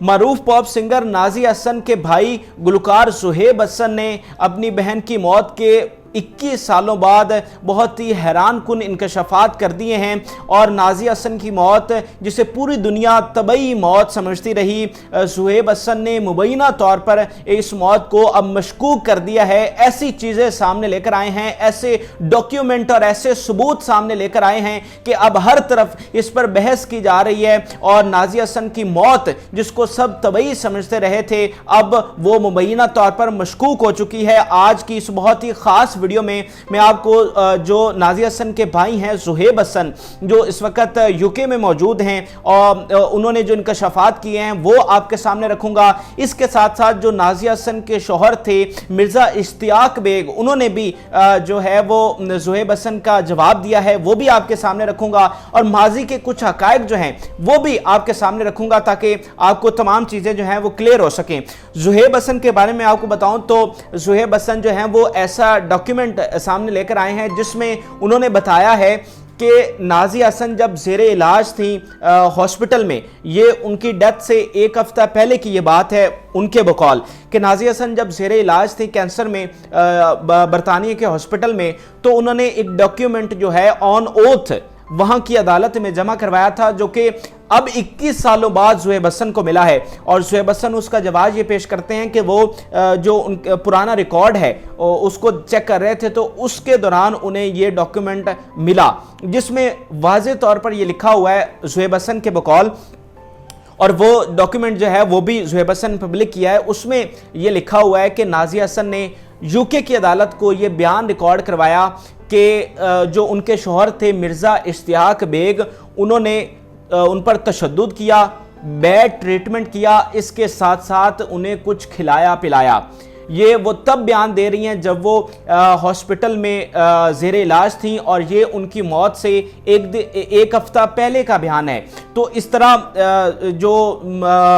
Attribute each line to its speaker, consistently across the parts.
Speaker 1: मारूफ pop singer Nazia Hasan के भाई गुलकार सुहेब हसन ने अपनी बहन की मौत के 21 सालों बाद बहुत ही हैरान कुन इंकशाफात कर दिए हैं। और नाज़िया हसन की मौत, जिसे पूरी दुनिया तबई मौत समझती रही, सुहेब हसन ने मुबैना तौर पर इस मौत को अब मशकूक कर दिया है। ऐसी चीज़ें सामने लेकर आए हैं, ऐसे डॉक्यूमेंट और ऐसे सबूत सामने लेकर आए हैं कि अब हर तरफ इस पर बहस की जा रही है। और नाज़िया हसन की मौत, जिसको सब तबई समझते रहे थे, अब वो मुबैना तौर पर मशकूक हो चुकी है। आज की इस बहुत ही ख़ास वीडियो में मैं आपको जो नाज़िया हसन के भाई हैं सुहेब हसन, जो इस वक्त यूके में मौजूद हैं, और उन्होंने जो इंकशाफात किए हैं वो आपके सामने रखूंगा। इसके साथ साथ जो नाज़िया हसन के शौहर थे मिर्ज़ा इश्तियाक बेग, उन्होंने भी जो है वो सुहेब हसन का जवाब दिया है, वो भी आपके सामने रखूंगा। और माजी के कुछ हकायक जो हैं वो भी आपके सामने रखूंगा, ताकि आपको तमाम चीज़ें जो हैं वो क्लियर हो सकें। सुहेब हसन के बारे में आपको बताऊं तो सुहेब हसन जो हैं वो ऐसा डॉक्यूमेंट सामने लेकर आए हैं जिसमें उन्होंने बताया है कि नाज़िया हसन जब ज़ेरे इलाज थी हॉस्पिटल में, ये उनकी डेथ से एक हफ्ता पहले की ये बात है उनके बकौल, कि नाज़िया हसन जब ज़ेरे इलाज थी कैंसर में बरतानिया के हॉस्पिटल में, तो उन्होंने एक डॉक्यूमेंट जो है ऑन ओथ वहाँ की अदालत में जमा करवाया था, जो कि अब 21 सालों बाद सुहेब हसन को मिला है। और सुहेब हसन उसका जवाब ये पेश करते हैं कि वो जो उनका पुराना रिकॉर्ड है उसको चेक कर रहे थे, तो उसके दौरान उन्हें ये डॉक्यूमेंट मिला, जिसमें वाज़ेह तौर पर ये लिखा हुआ है सुहेब हसन के बकौल। और वो डॉक्यूमेंट जो है वो भी सुहेब हसन ने पब्लिक किया है। उसमें ये लिखा हुआ है कि नाज़िया हसन ने यूके की अदालत को ये बयान रिकॉर्ड करवाया कि जो उनके शौहर थे मिर्ज़ा इश्तियाक बेग, उन्होंने उन पर तशद्दुद किया, बैड ट्रीटमेंट किया, इसके साथ साथ उन्हें कुछ खिलाया पिलाया। ये वो तब बयान दे रही हैं जब वो हॉस्पिटल में ज़ेरे इलाज थी, और ये उनकी मौत से एक हफ्ता पहले का बयान है। तो इस तरह जो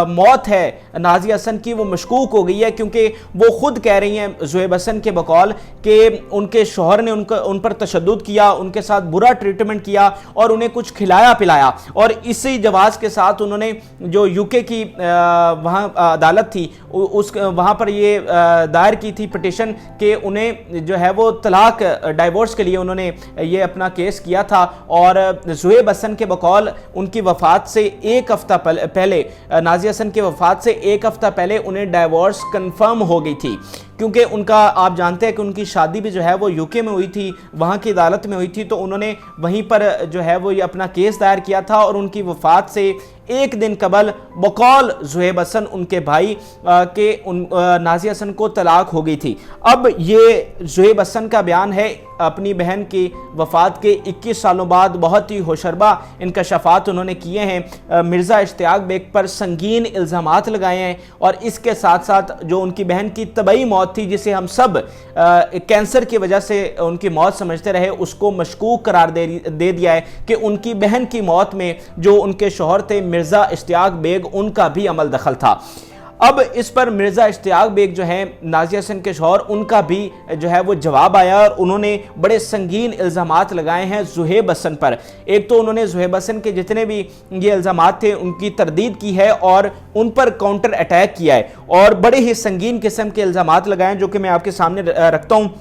Speaker 1: मौत है नाज़िया हसन की वो मशकूक हो गई है, क्योंकि वो खुद कह रही हैं सुहेब हसन के बकौल कि उनके शौहर ने उन पर तशद्दुद किया, उनके साथ बुरा ट्रीटमेंट किया और उन्हें कुछ खिलाया पिलाया। और इसी जवाज़ के साथ उन्होंने जो यूके की वहाँ अदालत थी उस वहाँ पर ये दायर की थी पिटिशन कि उन्हें जो है वो तलाक डाइवोर्स के लिए उन्होंने ये अपना केस किया था। और सुहेब हसन के बकौल उनकी वफ़ात से एक हफ्ता पहले, नाज़िया हसन की वफ़ात से एक हफ्ता पहले उन्हें डाइवोर्स कंफर्म हो गई थी, क्योंकि उनका आप जानते हैं कि उनकी शादी भी जो है वो यूके में हुई थी, वहाँ की अदालत में हुई थी, तो उन्होंने वहीं पर जो है वो ये अपना केस दायर किया था। और उनकी वफ़ात से एक दिन कबल बकौल सुहेब हसन उनके भाई के नाज़िया हसन को तलाक हो गई थी। अब ये सुहेब हसन का बयान है अपनी बहन की वफ़ात के 21 सालों बाद। बहुत ही होशरबा इंकशाफात उन्होंने किए हैं, मिर्ज़ा इश्तियाक बेग पर संगीन इल्ज़ामात लगाए हैं। और इसके साथ साथ जो उनकी बहन की तबई मौत थी, जिसे हम सब कैंसर की वजह से उनकी मौत समझते रहे, उसको मशकूक करार दे दिया है कि उनकी बहन की मौत में जो उनके शौहर थे मिर्ज़ा इश्तियाक बेग, उनका भी अमल दखल था। अब इस पर मिर्ज़ा इश्तियाक बेग जो हैं नाज़िया हसन के शौहर, उनका भी जो है वो जवाब आया, और उन्होंने बड़े संगीन इल्ज़ामात लगाए हैं सुहेब हसन पर। एक तो उन्होंने सुहेब हसन के जितने भी ये इल्ज़ामात थे उनकी तरदीद की है और उन पर काउंटर अटैक किया है, और बड़े ही संगीन किस्म के इल्ज़ामात लगाए हैं, जो कि मैं आपके सामने रखता हूँ।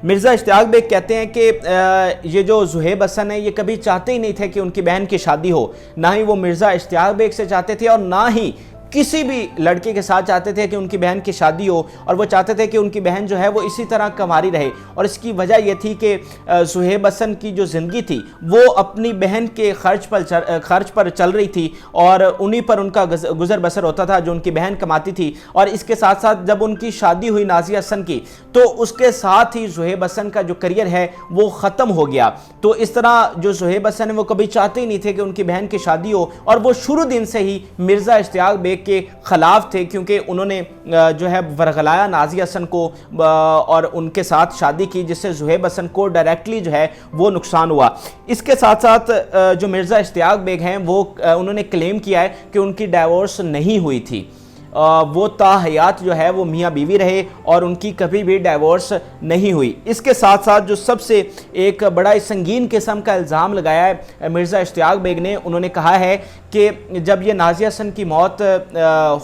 Speaker 1: मिर्ज़ा इश्तियाक बेग कहते हैं कि ये जो सुहेब हसन है ये कभी चाहते ही नहीं थे कि उनकी बहन की शादी हो, ना ही वो मिर्ज़ा इश्तियाक बेग से चाहते थे और ना ही किसी भी लड़के के साथ चाहते थे कि उनकी बहन की शादी हो। और वो चाहते थे कि उनकी बहन जो है वो इसी तरह कंवारी रहे। और इसकी वजह यह थी कि सुहेब हसन की जो ज़िंदगी थी वो अपनी बहन के खर्च पर चल रही थी, और उन्हीं पर उनका गुजर बसर होता था जो उनकी बहन कमाती थी। और इसके साथ साथ जब उनकी शादी हुई नाज़िया हसन की, तो उसके साथ ही सुहेब हसन का जो करियर है वो ख़त्म हो गया। तो इस तरह जो सुहेब हसन है वो कभी चाहते ही नहीं थे कि उनकी बहन की शादी हो, और वो शुरू दिन से ही मिर्ज़ा इश्तियाक बेग के खिलाफ थे, क्योंकि उन्होंने जो है वरगलाया नाज़िया हसन को और उनके साथ शादी की, जिससे सुहेब हसन को डायरेक्टली जो है वो नुकसान हुआ। इसके साथ साथ जो मिर्ज़ा इश्तियाक बेग हैं वो उन्होंने क्लेम किया है कि उनकी डाइवोर्स नहीं हुई थी। वो ताहयात जो है वो मियाँ बीवी रहे और उनकी कभी भी डाइवोर्स नहीं हुई। इसके साथ साथ जो सबसे एक बड़ा संगीन किस्म का इल्ज़ाम लगाया है मिर्ज़ा इश्तियाक बेग ने, उन्होंने कहा है कि जब ये नाज़िया हसन की मौत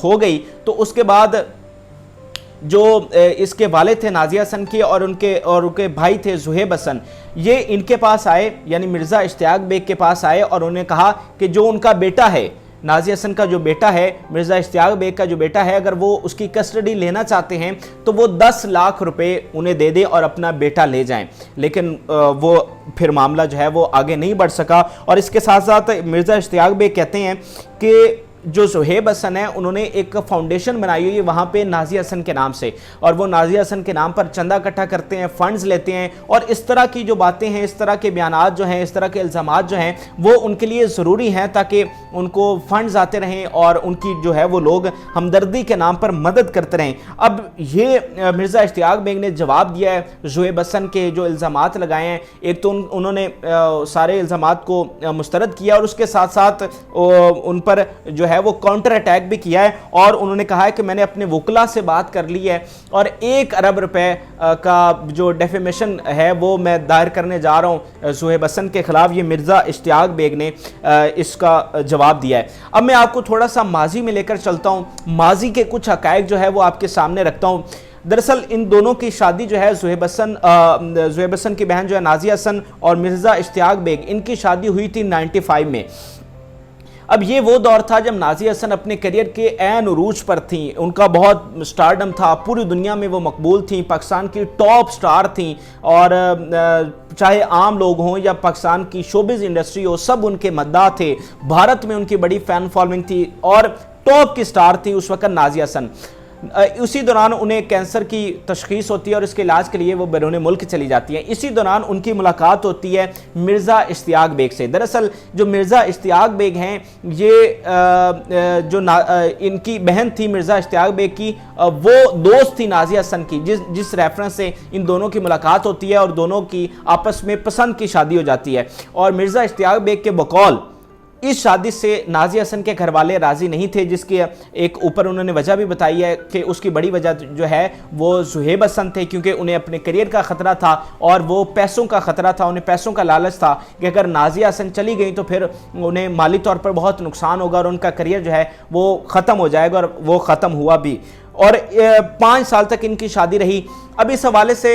Speaker 1: हो गई तो उसके बाद जो इसके वालिद थे नाज़िया हसन के और उनके भाई थे ज़ुहैब हसन, ये इनके पास आए, यानी मिर्ज़ा इश्तियाक बेग के पास आए और उन्होंने कहा कि जो उनका बेटा है, नाज़िया हसन का जो बेटा है, मिर्ज़ा इश्तियाक बेग का जो बेटा है, अगर वो उसकी कस्टडी लेना चाहते हैं तो वो 10 लाख रुपए उन्हें दे दें और अपना बेटा ले जाएं। लेकिन वो फिर मामला जो है वो आगे नहीं बढ़ सका। और इसके साथ साथ मिर्ज़ा इश्तियाक बेग कहते हैं कि जो ज़ुहैब हसन है उन्होंने एक फाउंडेशन बनाई हुई है वहाँ पे नाज़िया हसन के नाम से, और वो नाज़िया हसन के नाम पर चंदा इकट्ठा करते हैं, फंड्स लेते हैं, और इस तरह की जो बातें हैं, इस तरह के बयानात जो हैं, इस तरह के इल्ज़ामात जो हैं वो उनके लिए ज़रूरी हैं ताकि उनको फंड्स आते रहें और उनकी जो है वो लोग हमदर्दी के नाम पर मदद करते रहें। अब ये मिर्ज़ा इश्तियाक बेग ने जवाब दिया है ज़ुहैब हसन के जो इल्ज़ामात लगाए हैं। एक तो उन्होंने सारे इल्ज़ामात को मुस्तरद किया और उसके साथ साथ उन पर जो है वो काउंटर अटैक भी किया है, और उन्होंने कहा है कि मैंने अपने वकला से बात कर ली है और 1 अरब रुपए का जो डेफेमेशन है वो मैं दायर करने जा रहा हूं ज़ुहैब हसन के खिलाफ। ये मिर्ज़ा इश्तियाक बेग ने इसका जवाब दिया है। अब मैं आपको थोड़ा सा माजी में लेकर चलता हूं, माजी के कुछ हकायक जो है वो आपके सामने रखता हूं। दरअसल इन दोनों की शादी जो है ज़ुहैब हसन की बहन जो है नाज़िया हसन और मिर्ज़ा इश्तियाक बेग, इनकी शादी हुई थी 95 में। अब ये वो दौर था जब नाज़िया हसन अपने करियर के ऐन उरूज पर थी, उनका बहुत स्टारडम था, पूरी दुनिया में वो मकबूल थी, पाकिस्तान की टॉप स्टार थी, और चाहे आम लोग हों या पाकिस्तान की शोबिज़ इंडस्ट्री हो, सब उनके मद्दाह थे। भारत में उनकी बड़ी फ़ैन फॉलोइंग थी और टॉप की स्टार थी उस वक्त नाज़िया हसन। उसी दौरान उन्हें कैंसर की तशखीस होती है और इसके इलाज के लिए वो बैरून मुल्क चली जाती हैं। इसी दौरान उनकी मुलाकात होती है मिर्ज़ा इश्तियाक बेग से। दरअसल जो मिर्ज़ा इश्तियाक बेग हैं, ये इनकी बहन थी मिर्ज़ा इश्तियाक बेग की, वो दोस्त थी नाज़िया हसन की, जिस रेफरेंस से इन दोनों की मुलाकात होती है और दोनों की आपस में पसंद की शादी हो जाती है। और मिर्ज़ा इश्तियाक बेग के बकौल इस शादी से नाज़िया हसन के घर वाले राज़ी नहीं थे, जिसके एक ऊपर उन्होंने वजह भी बताई है कि उसकी बड़ी वजह जो है वो ज़ुहैब हसन थे, क्योंकि उन्हें अपने करियर का ख़तरा था और वो पैसों का ख़तरा था, उन्हें पैसों का लालच था कि अगर नाज़िया हसन चली गई तो फिर उन्हें माली तौर पर बहुत नुकसान होगा और उनका करियर जो है वो ख़त्म हो जाएगा, और वो ख़त्म हुआ भी। और 5 साल तक इनकी शादी रही। अब इस हवाले से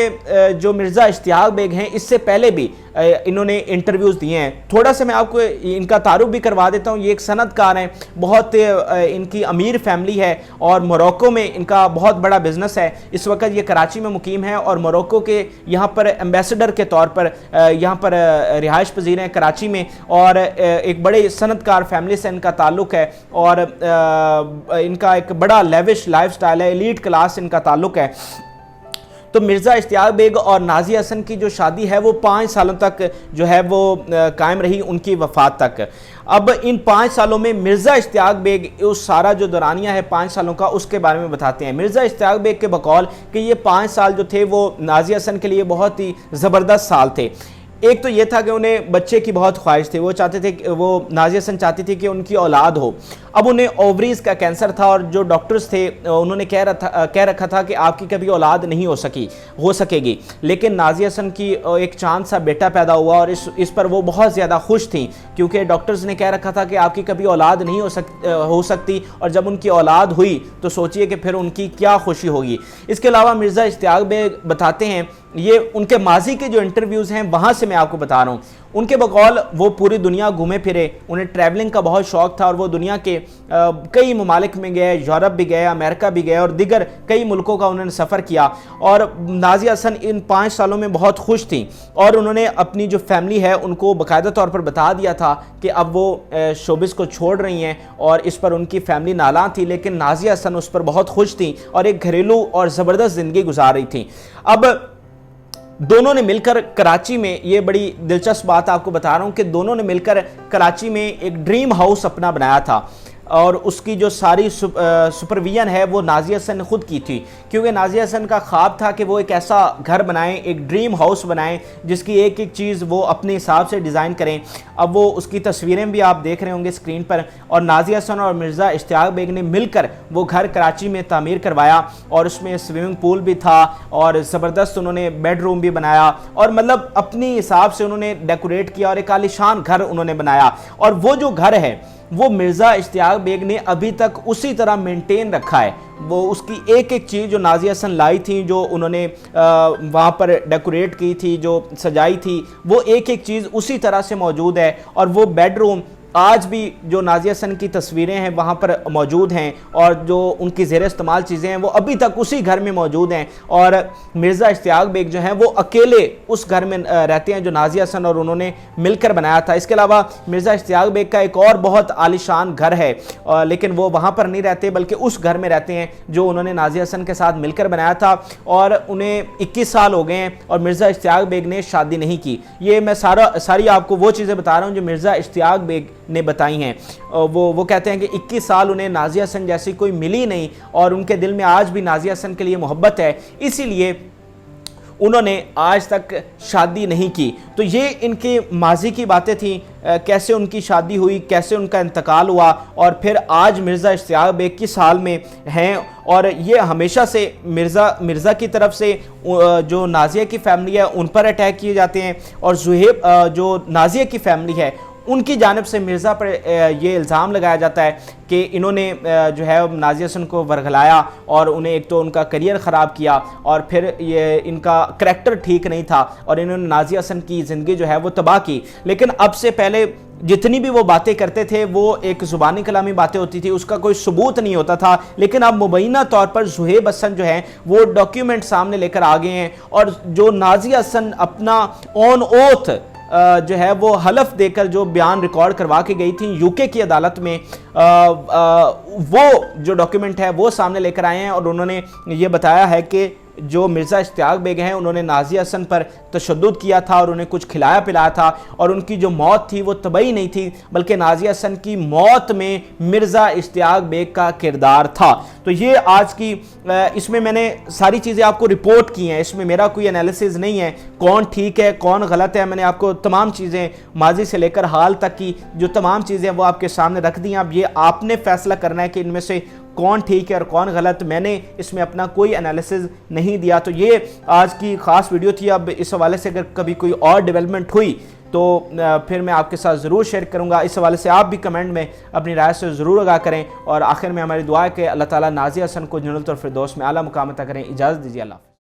Speaker 1: जो मिर्ज़ा इश्तियाक बेग हैं, इससे पहले भी इन्होंने इंटरव्यूज़ दिए हैं। थोड़ा सा मैं आपको इनका तारुफ भी करवा देता हूँ। ये एक सनतकार हैं, बहुत इनकी अमीर फैमिली है और मोरक्को में इनका बहुत बड़ा बिजनेस है। इस वक्त ये कराची में मुकीम है और मोरक्को के यहाँ पर एम्बेसडर के तौर पर यहाँ पर रिहाइश पजीर हैं कराची में, और एक बड़े सनतकार फैमिली से इनका ताल्लुक़ है और इनका एक बड़ा लेविश लाइफ स्टाइल है, एलीट क्लास इनका ताल्लुक़ है। तो मिर्ज़ा इश्तियाक बेग और नाज़िया हसन की जो शादी है वो 5 सालों तक जो है वो कायम रही, उनकी वफ़ात तक। अब इन 5 सालों में मिर्ज़ा इश्तियाक बेग उस सारा जो दौरानिया है 5 सालों का, उसके बारे में बताते हैं। मिर्ज़ा इश्तियाक बेग के बकौल कि ये 5 साल जो थे वो नाज़िया हसन के लिए बहुत ही ज़बरदस्त साल थे। एक तो ये था कि उन्हें बच्चे की बहुत ख्वाहिश थी, वो चाहते थे, वो नाज़िया हसन चाहती थी कि उनकी औलाद हो। अब उन्हें ओवरीज का कैंसर था और जो डॉक्टर्स थे उन्होंने कह रखा था कि आपकी कभी औलाद नहीं हो सकेगी। लेकिन नाज़िया हसन की एक चांद सा बेटा पैदा हुआ और इस पर वो बहुत ज़्यादा खुश थी, क्योंकि डॉक्टर्स ने कह रखा था कि आपकी कभी औलाद नहीं हो सकती, और जब उनकी औलाद हुई तो सोचिए कि फिर उनकी क्या खुशी होगी। इसके अलावा मिर्ज़ा इश्तियाक बेग बताते हैं, ये उनके माजी के जो इंटरव्यूज़ हैं वहाँ से मैं आपको बता रहा हूँ, उनके बकौल वो पूरी दुनिया घूमे फिरे, उन्हें ट्रैवलिंग का बहुत शौक़ था और वो दुनिया के कई ममालिक में गए, यूरोप भी गए, अमेरिका भी गए और दिगर कई मुल्कों का उन्होंने सफ़र किया। और नाज़िया हसन इन 5 सालों में बहुत खुश थी और उन्होंने अपनी जो फैमिली है उनको बाकायदा तौर पर बता दिया था कि अब वो शोबिस को छोड़ रही हैं, और इस पर उनकी फैमिली नालां थी, लेकिन नाज़िया हसन उस पर बहुत खुश थी और एक घरेलू और ज़बरदस्त ज़िंदगी गुजार रही थी। अब दोनों ने मिलकर कराची में, ये बड़ी दिलचस्प बात आपको बता रहा हूँ कि दोनों ने मिलकर कराची में एक ड्रीम हाउस अपना बनाया था। اور اس کی جو ساری سپرویژن ہے وہ نازیہ حسن نے خود کی تھی، کیونکہ نازیہ حسن کا خواب تھا کہ وہ ایک ایسا گھر بنائیں، ایک ڈریم ہاؤس بنائیں جس کی ایک ایک چیز وہ اپنے حساب سے ڈیزائن کریں۔ اب وہ اس کی تصویریں بھی آپ دیکھ رہے ہوں گے اسکرین پر، اور نازیہ حسن اور مرزا اشتیاق بیگ نے مل کر وہ گھر کراچی میں تعمیر کروایا، اور اس میں سوئمنگ پول بھی تھا اور زبردست انہوں نے بیڈ روم بھی بنایا، اور مطلب اپنی حساب سے انہوں نے ڈیکوریٹ کیا اور ایک عالیشان گھر انہوں نے بنایا۔ اور وہ جو گھر ہے وہ مرزا اشتیاق بیگ نے ابھی تک اسی طرح مینٹین رکھا ہے، وہ اس کی ایک ایک چیز جو نازیہ حسن لائی تھی، جو انہوں نے وہاں پر ڈیکوریٹ کی تھی، جو سجائی تھی، وہ ایک ایک چیز اسی طرح سے موجود ہے۔ اور وہ بیڈ روم آج بھی جو نازیہ حسن کی تصویریں ہیں وہاں پر موجود ہیں، اور جو ان کی زیر استعمال چیزیں ہیں وہ ابھی تک اسی گھر میں موجود ہیں، اور مرزا اشتیاق بیگ جو ہیں وہ اکیلے اس گھر میں رہتے ہیں جو نازیہ حسن اور انہوں نے مل کر بنایا تھا۔ اس کے علاوہ مرزا اشتیاق بیگ کا ایک اور بہت عالیشان گھر ہے، لیکن وہ وہاں پر نہیں رہتے بلکہ اس گھر میں رہتے ہیں جو انہوں نے نازیہ حسن کے ساتھ مل کر بنایا تھا، اور انہیں 21 سال ہو گئے ہیں اور مرزا اشتیاق بیگ نے شادی نہیں کی۔ یہ میں ساری آپ کو وہ چیزیں بتا رہا ہوں جو مرزا اشتیاق بیگ نے بتائی ہیں۔ وہ کہتے ہیں کہ 21 سال انہیں نازیہ حسن جیسی کوئی ملی نہیں، اور ان کے دل میں آج بھی نازیہ حسن کے لیے محبت ہے، اسی لیے انہوں نے آج تک شادی نہیں کی۔ تو یہ ان کے ماضی کی باتیں تھیں، کیسے ان کی شادی ہوئی، کیسے ان کا انتقال ہوا، اور پھر آج مرزا اشتیاق بیگ کس حال میں ہیں۔ اور یہ ہمیشہ سے مرزا کی طرف سے جو نازیہ کی فیملی ہے ان پر اٹیک کیے جاتے ہیں، اور زہیب جو نازیہ کی فیملی ہے ان کی جانب سے مرزا پر یہ الزام لگایا جاتا ہے کہ انہوں نے جو ہے نازیہ حسن کو ورگلایا، اور انہیں ایک تو ان کا کریئر خراب کیا، اور پھر یہ ان کا کریکٹر ٹھیک نہیں تھا، اور انہوں نے نازیہ حسن کی زندگی جو ہے وہ تباہ کی۔ لیکن اب سے پہلے جتنی بھی وہ باتیں کرتے تھے وہ ایک زبانی کلامی باتیں ہوتی تھی، اس کا کوئی ثبوت نہیں ہوتا تھا، لیکن اب مبینہ طور پر زہیب حسن جو ہیں وہ ڈاکیومنٹ سامنے لے کر آ گئے ہیں، اور جو نازیہ حسن اپنا آن اوتھ جو ہے وہ حلف دے کر جو بیان ریکارڈ کروا کے گئی تھیں یو کے کی عدالت میں، وہ جو ڈاکیومنٹ ہے وہ سامنے لے کر آئے ہیں، اور انہوں نے یہ بتایا ہے کہ جو مرزا اشتیاق بیگ ہیں انہوں نے نازیہ حسن پر تشدد کیا تھا اور انہیں کچھ کھلایا پلایا تھا، اور ان کی جو موت تھی وہ طبعی نہیں تھی بلکہ نازیہ حسن کی موت میں مرزا اشتیاق بیگ کا کردار تھا۔ تو یہ آج کی اس میں نے ساری چیزیں آپ کو رپورٹ کی ہیں، اس میں میرا کوئی انالیسز نہیں ہے کون ٹھیک ہے کون غلط ہے، میں نے آپ کو تمام چیزیں ماضی سے لے کر حال تک کی جو تمام چیزیں وہ آپ کے سامنے رکھ دی ہیں۔ اب یہ آپ نے فیصلہ کرنا ہے کہ ان میں سے کون ٹھیک ہے اور کون غلط، میں نے اس میں اپنا کوئی انالیسز نہیں دیا۔ تو یہ آج کی خاص ویڈیو تھی۔ اب اس حوالے سے اگر کبھی کوئی اور ڈیولپمنٹ ہوئی تو پھر میں آپ کے ساتھ ضرور شیئر کروں گا۔ اس حوالے سے آپ بھی کمنٹ میں اپنی رائے سے ضرور آگاہ کریں، اور آخر میں ہماری دعا ہے کہ اللہ تعالیٰ نازیہ حسن کو جنت الفردوس میں اعلیٰ مقام عطا کریں۔ اجازت دیجیے، اللہ حافظ۔